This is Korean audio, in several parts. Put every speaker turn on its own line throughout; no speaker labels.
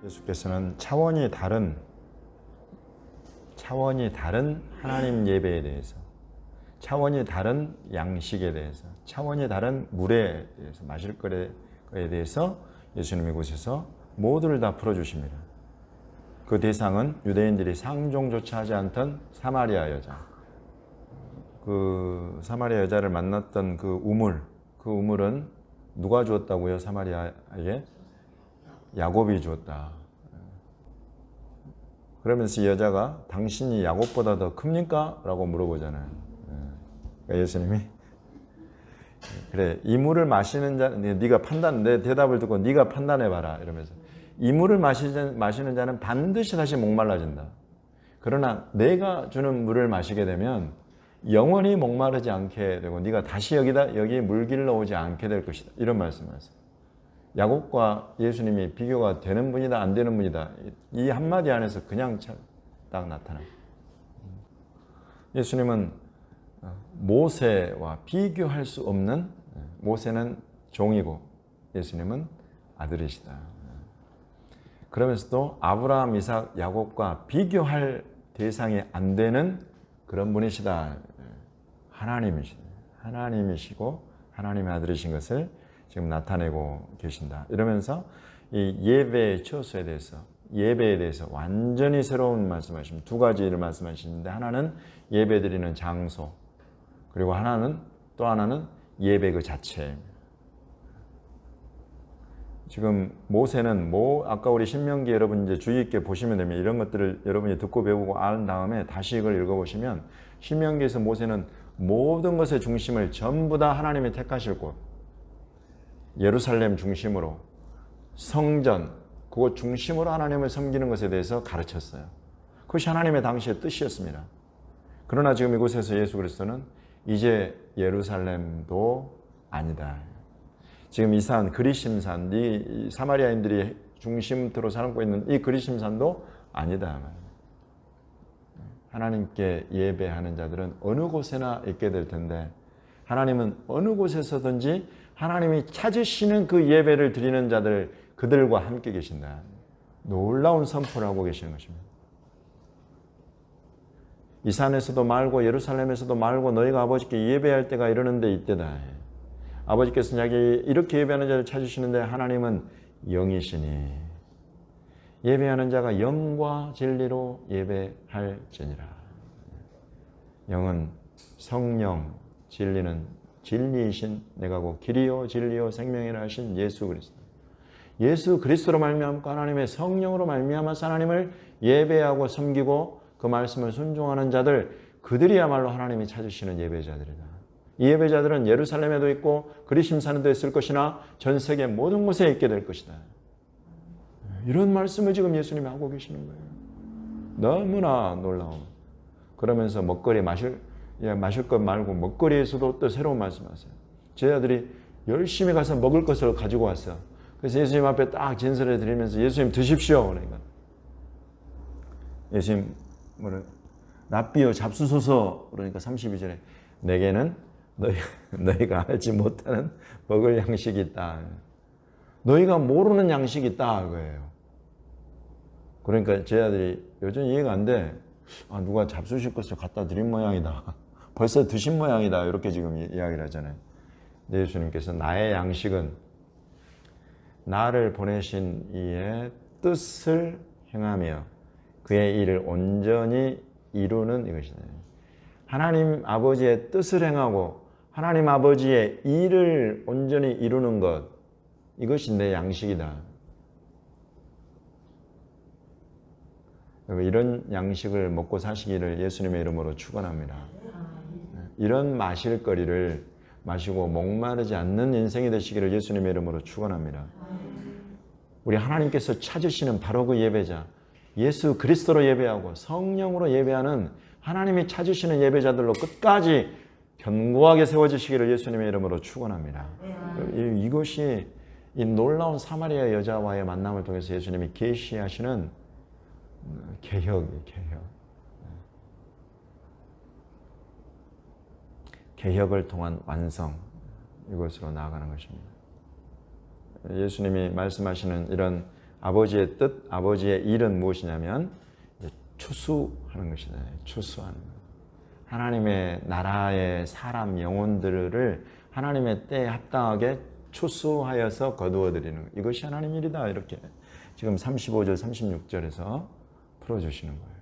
예수께서는 차원이 다른 하나님 예배에 대해서, 차원이 다른 양식에 대해서, 차원이 다른 물에 대해서, 마실 거에 대해서 예수님이 이곳에서 모두를 다 풀어주십니다. 그 대상은 유대인들이 상종조차 하지 않던 사마리아 여자. 그 사마리아 여자를 만났던 그 우물은 누가 주었다고요? 사마리아에? 야곱이 주었다. 그러면서 이 여자가 당신이 야곱보다 더 큽니까? 라고 물어보잖아요. 그러니까 예수님이 그래, 이 물을 마시는 자, 네가 내 대답을 듣고 네가 판단해봐라 이러면서 이 물을 마시는 자는 반드시 다시 목말라진다. 그러나 내가 주는 물을 마시게 되면 영원히 목마르지 않게 되고 네가 다시 여기 물길로 오지 않게 될 것이다. 이런 말씀하세요. 야곱과 예수님이 비교가 되는 분이다 안 되는 분이다. 이 한마디 안에서 그냥 딱 나타나요. 예수님은 모세와 비교할 수 없는, 모세는 종이고 예수님은 아들이시다. 그러면서도 아브라함, 이삭, 야곱과 비교할 대상이 안 되는 그런 분이시다. 하나님이시고 하나님의 아들이신 것을 지금 나타내고 계신다. 이러면서 이 예배의 처소에 대해서, 예배에 대해서 완전히 새로운 말씀하십니다. 두 가지를 말씀하시는데 하나는 예배 드리는 장소, 그리고 또 하나는 예배 그 자체. 지금 모세는 아까 우리 신명기 여러분 이제 주의 있게 보시면 됩니다. 이런 것들을 여러분이 듣고 배우고 안 다음에 다시 이걸 읽어보시면 신명기에서 모세는 모든 것의 중심을 전부 다 하나님이 택하실 곳, 예루살렘 중심으로 성전, 그것 중심으로 하나님을 섬기는 것에 대해서 가르쳤어요. 그것이 하나님의 당시의 뜻이었습니다. 그러나 지금 이곳에서 예수 그리스도는 이제 예루살렘도 아니다. 지금 이 산, 그리심산, 이 사마리아인들이 중심으로 삼고 있는 이 그리심산도 아니다. 하나님께 예배하는 자들은 어느 곳에나 있게 될 텐데 하나님은 어느 곳에서든지 하나님이 찾으시는 그 예배를 드리는 자들, 그들과 함께 계신다. 놀라운 선포를 하고 계시는 것입니다. 이 산에서도 말고 예루살렘에서도 말고 너희가 아버지께 예배할 때가 이르는데 이때다. 아버지께서 이렇게 예배하는 자를 찾으시는데 하나님은 영이시니 예배하는 자가 영과 진리로 예배할지니라. 영은 성령, 진리는 진리이신 내가 곧 길이요 진리요 생명이라 하신 예수 그리스도. 예수 그리스도로 말미암고 하나님의 성령으로 말미암아서 하나님을 예배하고 섬기고 그 말씀을 순종하는 자들, 그들이야말로 하나님이 찾으시는 예배자들이다. 이 예배자들은 예루살렘에도 있고 그리심산에도 있을 것이나 전 세계 모든 곳에 있게 될 것이다. 이런 말씀을 지금 예수님이 하고 계시는 거예요. 너무나 놀라운. 그러면서 마실 것 말고 먹거리에서도 또 새로운 말씀하세요. 제 아들이 열심히 가서 먹을 것을 가지고 왔어요. 그래서 예수님 앞에 딱 진설해 드리면서 예수님 드십시오. 그러니까 예수님 랍비여 잡수소서. 그러니까 32절에 내게는 너희가 알지 못하는 먹을 양식이 있다. 너희가 모르는 양식이 있다 그거예요. 그러니까 제 아들이 요즘 이해가 안 돼. 누가 잡수실 것을 갖다 드린 모양이다. 벌써 드신 모양이다. 이렇게 지금 이야기를 하잖아요. 근데 예수님께서 나의 양식은 나를 보내신 이의 뜻을 행하며 그의 일을 온전히 이루는 이것이다. 하나님 아버지의 뜻을 행하고 하나님 아버지의 일을 온전히 이루는 것, 이것이 내 양식이다. 이런 양식을 먹고 사시기를 예수님의 이름으로 축원합니다. 이런 마실 거리를 마시고 목마르지 않는 인생이 되시기를 예수님의 이름으로 축원합니다. 우리 하나님께서 찾으시는 바로 그 예배자, 예수 그리스도로 예배하고 성령으로 예배하는 하나님이 찾으시는 예배자들로 끝까지 견고하게 세워지시기를 예수님의 이름으로 축원합니다. 이것이 이 놀라운 사마리아 여자와의 만남을 통해서 예수님이 계시하시는 개혁이에요. 개혁을 통한 완성, 이것으로 나아가는 것입니다. 예수님이 말씀하시는 이런 아버지의 뜻, 아버지의 일은 무엇이냐면 추수하는 것이다. 추수하는 것. 하나님의 나라의 사람 영혼들을 하나님의 때에 합당하게 추수하여서 거두어들이는 것. 이것이 하나님 일이다. 이렇게 지금 35절, 36절에서 풀어주시는 거예요.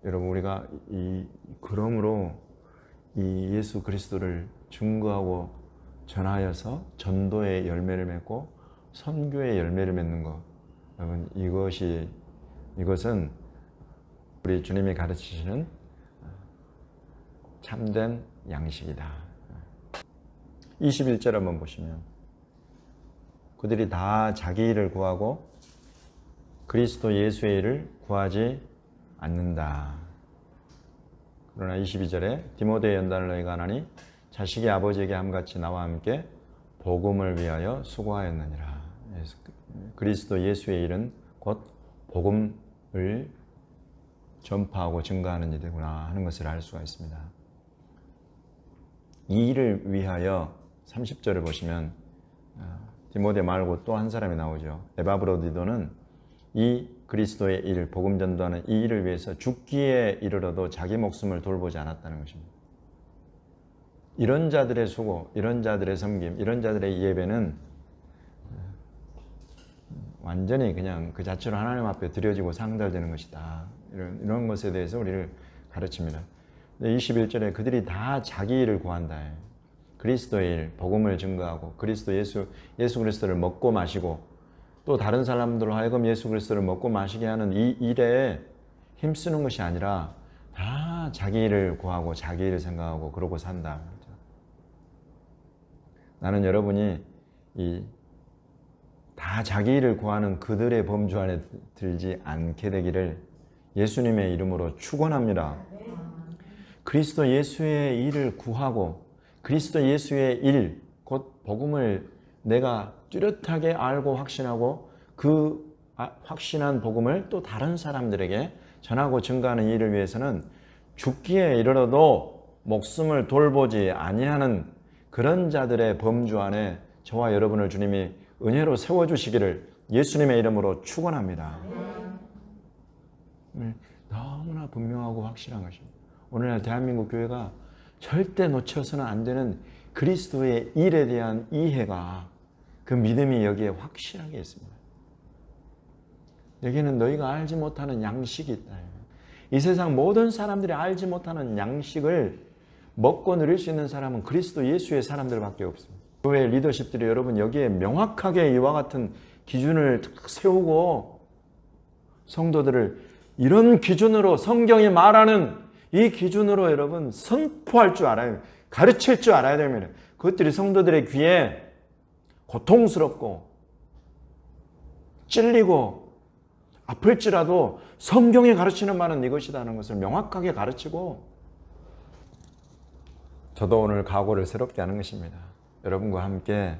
여러분, 우리가 그러므로 이 예수 그리스도를 증거하고 전하여서 전도의 열매를 맺고 선교의 열매를 맺는 것. 여러분, 이것은 우리 주님이 가르치시는 참된 양식이다. 21절 한번 보시면 그들이 다 자기 일을 구하고 그리스도 예수의 일을 구하지 않는다. 그러나 22절에 디모데의 연단을 너희가 하나니 자식이 아버지에게 함같이 나와 함께 복음을 위하여 수고하였느니라. 그리스도 예수의 일은 곧 복음을 전파하고 증가하는 일이구나 하는 것을 알 수가 있습니다. 이 일을 위하여 30절을 보시면 디모데 말고 또 한 사람이 나오죠. 에바브로디도는 이 그리스도의 일, 복음 전도하는 이 일을 위해서 죽기에 이르러도 자기 목숨을 돌보지 않았다는 것입니다. 이런 자들의 수고, 이런 자들의 섬김, 이런 자들의 예배는 완전히 그냥 그 자체로 하나님 앞에 드려지고 상달되는 것이다. 이런 것에 대해서 우리를 가르칩니다. 21절에 그들이 다 자기 일을 구한다. 그리스도의 일, 복음을 증거하고 그리스도 예수 그리스도를 먹고 마시고 또 다른 사람들로 하여금 예수 그리스도를 먹고 마시게 하는 이 일에 힘쓰는 것이 아니라 다 자기 일을 구하고 자기 일을 생각하고 그러고 산다. 나는 여러분이 다 자기 일을 구하는 그들의 범주 안에 들지 않게 되기를 예수님의 이름으로 축원합니다. 그리스도 예수의 일을 구하고 그리스도 예수의 일, 곧 복음을 내가 뚜렷하게 알고 확신하고 그 확신한 복음을 또 다른 사람들에게 전하고 증가하는 일을 위해서는 죽기에 이르러도 목숨을 돌보지 아니하는 그런 자들의 범주 안에 저와 여러분을 주님이 은혜로 세워주시기를 예수님의 이름으로 축원합니다. 너무나 분명하고 확실한 것입니다. 오늘날 대한민국 교회가 절대 놓쳐서는 안 되는 그리스도의 일에 대한 이해가 그 믿음이 여기에 확실하게 있습니다. 여기는 너희가 알지 못하는 양식이 있다. 이 세상 모든 사람들이 알지 못하는 양식을 먹고 누릴 수 있는 사람은 그리스도 예수의 사람들밖에 없습니다. 교회 리더십들이 여러분 여기에 명확하게 이와 같은 기준을 세우고 성도들을 이런 기준으로 성경이 말하는 이 기준으로 여러분 선포할 줄 알아야 됩니다. 가르칠 줄 알아야 됩니다. 그것들이 성도들의 귀에 고통스럽고 찔리고 아플지라도 성경이 가르치는 말은 이것이라는 것을 명확하게 가르치고 저도 오늘 각오를 새롭게 하는 것입니다. 여러분과 함께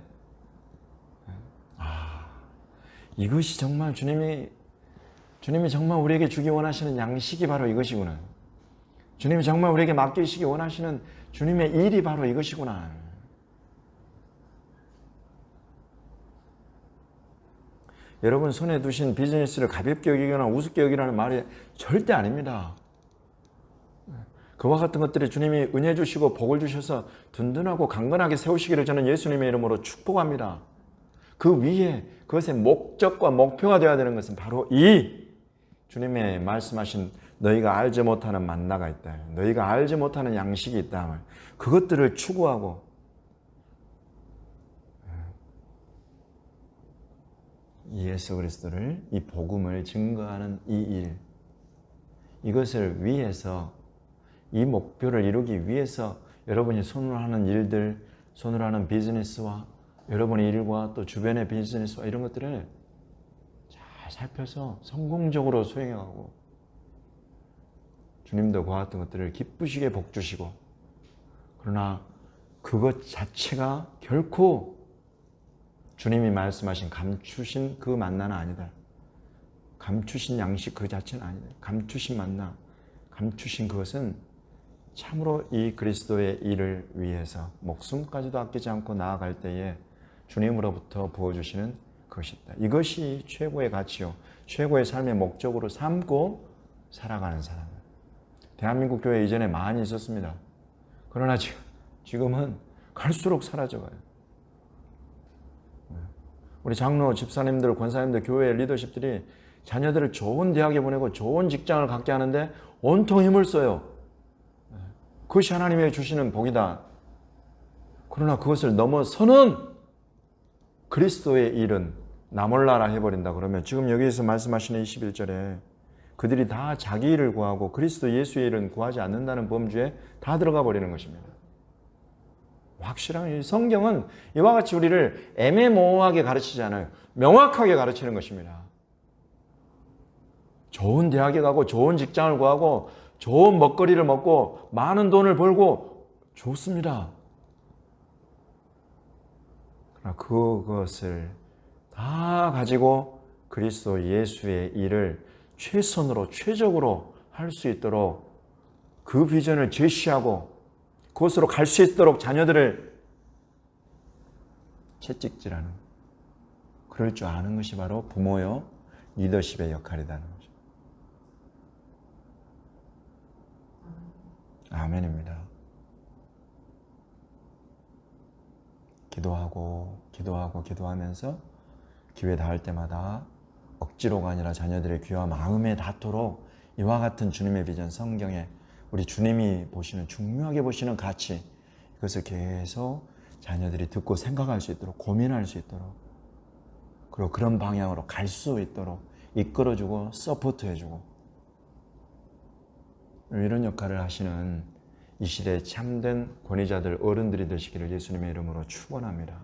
이것이 정말 주님이 정말 우리에게 주기 원하시는 양식이 바로 이것이구나. 주님이 정말 우리에게 맡기시기 원하시는 주님의 일이 바로 이것이구나. 여러분 손에 두신 비즈니스를 가볍게 여기거나 우습게 여기라는 말이 절대 아닙니다. 그와 같은 것들이 주님이 은혜 주시고 복을 주셔서 든든하고 강건하게 세우시기를 저는 예수님의 이름으로 축복합니다. 그 위에 그것의 목적과 목표가 되어야 되는 것은 바로 이 주님의 말씀하신 너희가 알지 못하는 만나가 있다. 너희가 알지 못하는 양식이 있다. 그것들을 추구하고 예수 그리스도를 이 복음을 증거하는 이 일, 이것을 위해서 이 목표를 이루기 위해서 여러분이 손으로 하는 일들, 손으로 하는 비즈니스와 여러분의 일과 또 주변의 비즈니스와 이런 것들을 잘 살펴서 성공적으로 수행해가고 주님도 그와 같은 것들을 기쁘시게 복주시고 그러나 그것 자체가 결코 주님이 말씀하신 감추신 그 만나는 아니다. 감추신 양식 그 자체는 아니다. 감추신 만나, 감추신 그것은 참으로 이 그리스도의 일을 위해서 목숨까지도 아끼지 않고 나아갈 때에 주님으로부터 부어주시는 것이다. 이것이 최고의 가치요, 최고의 삶의 목적으로 삼고 살아가는 사람. 대한민국 교회 이전에 많이 있었습니다. 그러나 지금은 갈수록 사라져가요. 우리 장로, 집사님들, 권사님들, 교회 리더십들이 자녀들을 좋은 대학에 보내고 좋은 직장을 갖게 하는데 온통 힘을 써요. 그것이 하나님의 주시는 복이다. 그러나 그것을 넘어서는 그리스도의 일은 나 몰라라 해버린다 그러면, 지금 여기에서 말씀하시는 21절에 그들이 다 자기 일을 구하고 그리스도 예수의 일은 구하지 않는다는 범주에 다 들어가 버리는 것입니다. 확실한 성경은 이와 같이 우리를 애매모호하게 가르치지 않아요. 명확하게 가르치는 것입니다. 좋은 대학에 가고 좋은 직장을 구하고 좋은 먹거리를 먹고 많은 돈을 벌고 좋습니다. 그러나 그것을 다 가지고 그리스도 예수의 일을 최선으로 최적으로 할 수 있도록 그 비전을 제시하고 그것으로 갈 수 있도록 자녀들을 채찍질하는, 그럴 줄 아는 것이 바로 부모요 리더십의 역할이라는 거죠. 아멘입니다. 기도하면서 기회 닿을 때마다 억지로가 아니라 자녀들의 귀와 마음에 닿도록 이와 같은 주님의 비전, 성경에 우리 주님이 보시는, 중요하게 보시는 가치, 이것을 계속 자녀들이 듣고 생각할 수 있도록, 고민할 수 있도록, 그리고 그런 방향으로 갈 수 있도록 이끌어주고 서포트해주고, 이런 역할을 하시는 이 시대의 참된 권위자들, 어른들이 되시기를 예수님의 이름으로 축원합니다.